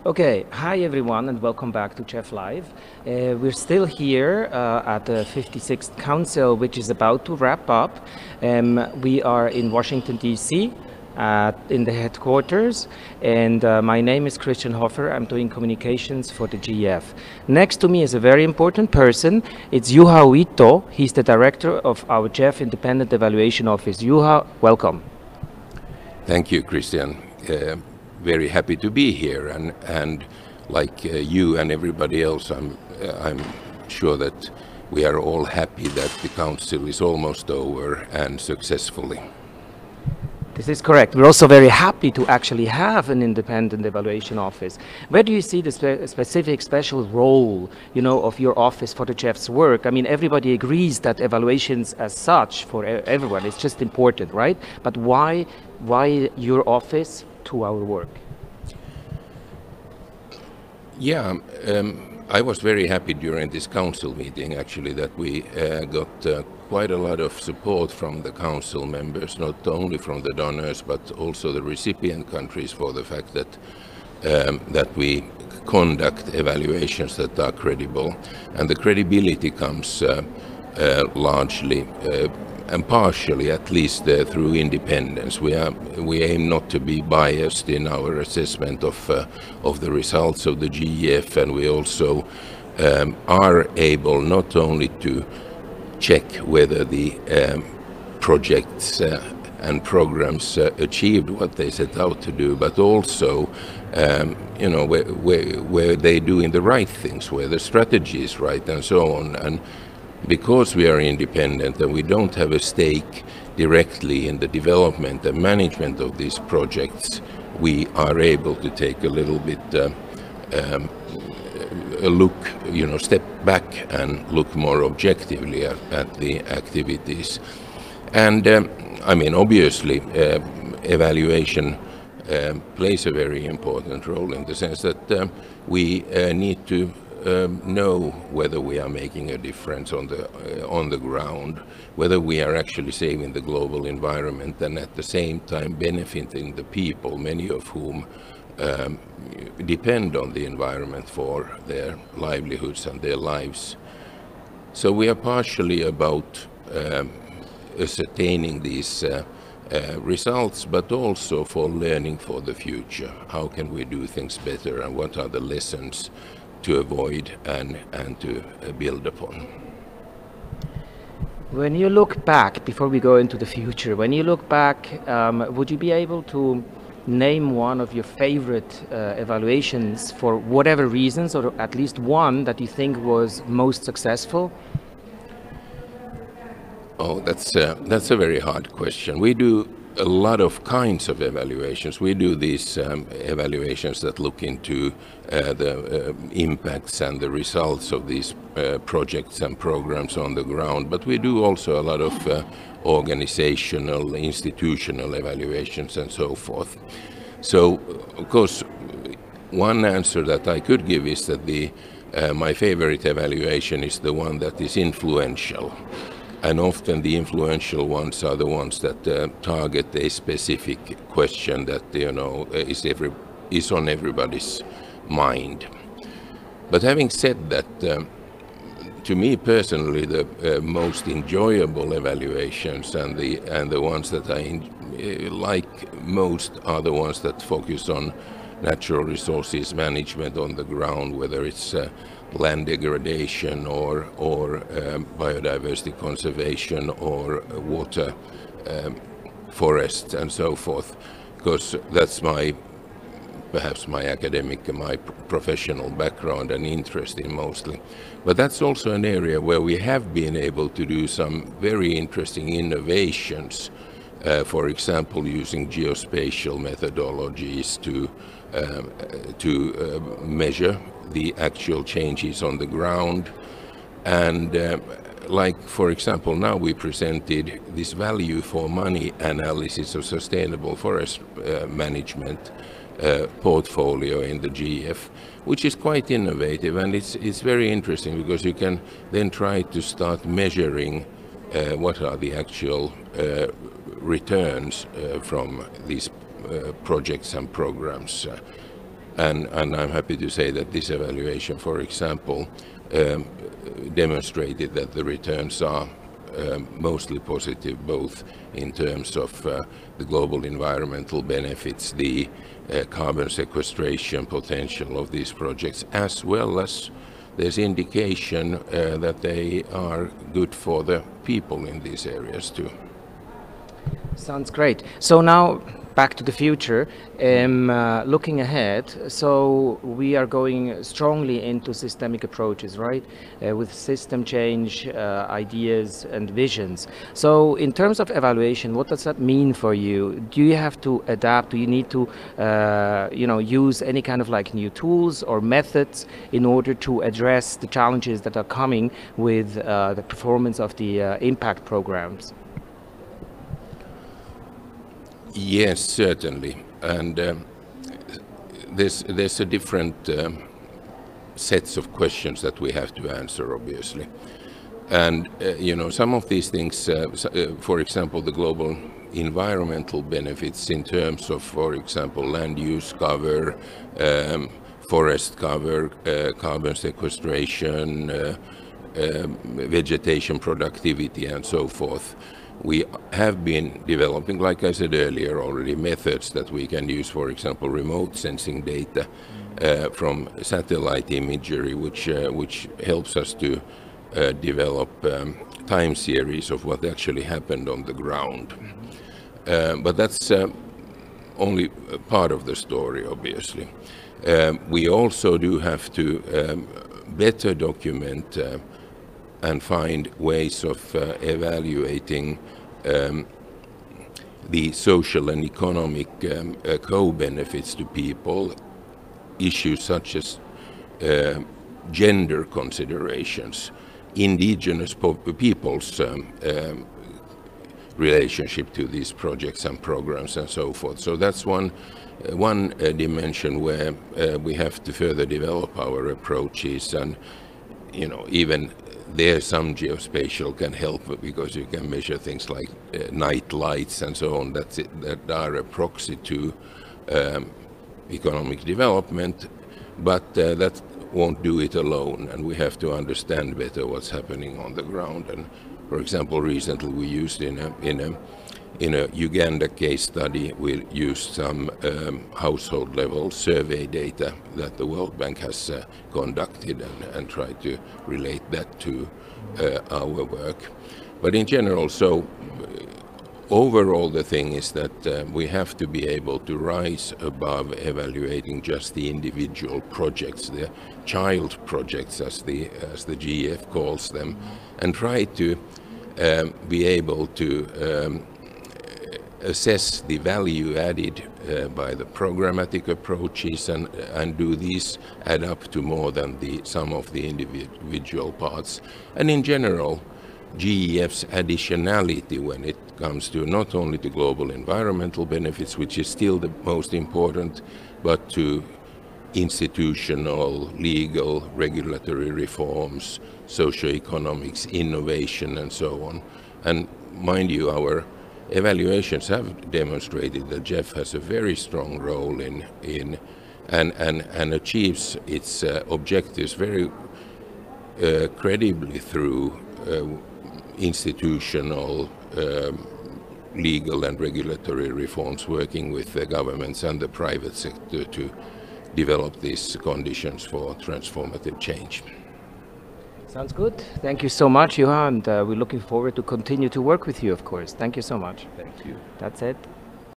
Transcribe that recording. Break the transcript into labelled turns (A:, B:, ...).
A: Okay, hi everyone and welcome back to GEF Live. We're still here at the 56th Council, which is about to wrap up. We are in Washington, D.C. In the headquarters, and my name is Christian Hofer. I'm doing communications for the GEF. Next to me is a very important person. It's Juha Uitto. He's the director of our GEF Independent Evaluation Office. Juha, welcome.
B: Thank you, Christian. Very happy to be here, and like you and everybody else, I'm sure that we are all happy that the council is almost over and successfully.
A: This is correct. We're also very happy to actually have an independent evaluation office. Where do you see the specific special role, of your office for the GEF's work? I mean, everybody agrees that evaluations as such for everyone is just important, right? But why your office to our work?
B: Yeah, I was very happy during this council meeting actually that we got quite a lot of support from the council members, not only from the donors but also the recipient countries, for the fact that we conduct evaluations that are credible, and the credibility comes largely and partially, at least, through independence. We aim not to be biased in our assessment of the results of the GEF, and we also are able not only to check whether the projects and programs achieved what they set out to do, but also where they're doing the right things, where the strategy is right, and so on. And because we are independent and we don't have a stake directly in the development and management of these projects, we are able to take a little bit a look, step back and look more objectively at the activities. And I mean, obviously, evaluation plays a very important role in the sense that we need to know whether we are making a difference on the ground, whether we are actually saving the global environment and at the same time benefiting the people, many of whom depend on the environment for their livelihoods and their lives. So we are partially about ascertaining these results, but also for learning for the future. How can we do things better, and what are the lessons to avoid and to build upon?
A: When you look back, before we go into the future, when you look back, would you be able to name one of your favorite evaluations for whatever reasons, or at least one that you think was most successful?
B: Oh, that's a very hard question. We do a lot of kinds of evaluations. We do these evaluations that look into the impacts and the results of these projects and programs on the ground, but we do also a lot of organizational, institutional evaluations and so forth. So, of course, one answer that I could give is that my favorite evaluation is the one that is influential. And often the influential ones are the ones that target a specific question that is on everybody's mind. But having said that, to me personally, the most enjoyable evaluations and the ones that I like most are the ones that focus on natural resources management on the ground, whether it's land degradation or biodiversity conservation or water, forests and so forth, because that's perhaps my academic and my professional background and interest in mostly. But that's also an area where we have been able to do some very interesting innovations, for example, using geospatial methodologies to measure the actual changes on the ground. And like, for example, now we presented this value for money analysis of sustainable forest management portfolio in the GEF, which is quite innovative, and it's very interesting because you can then try to start measuring what are the actual returns from these projects and programs. And I'm happy to say that this evaluation, for example, demonstrated that the returns are mostly positive, both in terms of the global environmental benefits, the carbon sequestration potential of these projects, as well as there's indication that they are good for the people in these areas too.
A: Sounds great. So now back to the future, looking ahead, so we are going strongly into systemic approaches, right? With system change, ideas and visions. So in terms of evaluation, what does that mean for you? Do you have to adapt? Do you need to use any kind of like new tools or methods in order to address the challenges that are coming with the performance of the impact programs?
B: Yes, certainly, and there's a different sets of questions that we have to answer, obviously, and some of these things, for example, the global environmental benefits in terms of, for example, land use cover, forest cover, carbon sequestration, vegetation productivity, and so forth. We have been developing, like I said earlier already, methods that we can use, for example, remote sensing data from satellite imagery, which helps us to develop time series of what actually happened on the ground. But that's only part of the story, obviously. We also do have to better document and find ways of evaluating the social and economic co-benefits to people, issues such as gender considerations, indigenous people's relationship to these projects and programs and so forth. So that's one dimension where we have to further develop our approaches, and even there some geospatial can help, because you can measure things like night lights and so on that are a proxy to economic development, but that won't do it alone, and we have to understand better what's happening on the ground. And for example, recently we used in a Uganda case study, we used some household level survey data that the World Bank has conducted and tried to relate that to our work. But in general, so overall the thing is that we have to be able to rise above evaluating just the individual projects, the child projects as the GEF calls them, and try to be able to assess the value added by the programmatic approaches, and do these add up to more than the sum of the individual parts. And in general, GEF's additionality when it comes to not only to global environmental benefits, which is still the most important, but to institutional, legal, regulatory reforms, socioeconomics, innovation, and so on. And mind you, our evaluations have demonstrated that GEF has a very strong role in and achieves its objectives very credibly through institutional, legal and regulatory reforms, working with the governments and the private sector to develop these conditions for transformative change.
A: Sounds good. Thank you so much, Juha, and we're looking forward to continue to work with you, of course. Thank you so much.
B: Thank you.
A: That's it.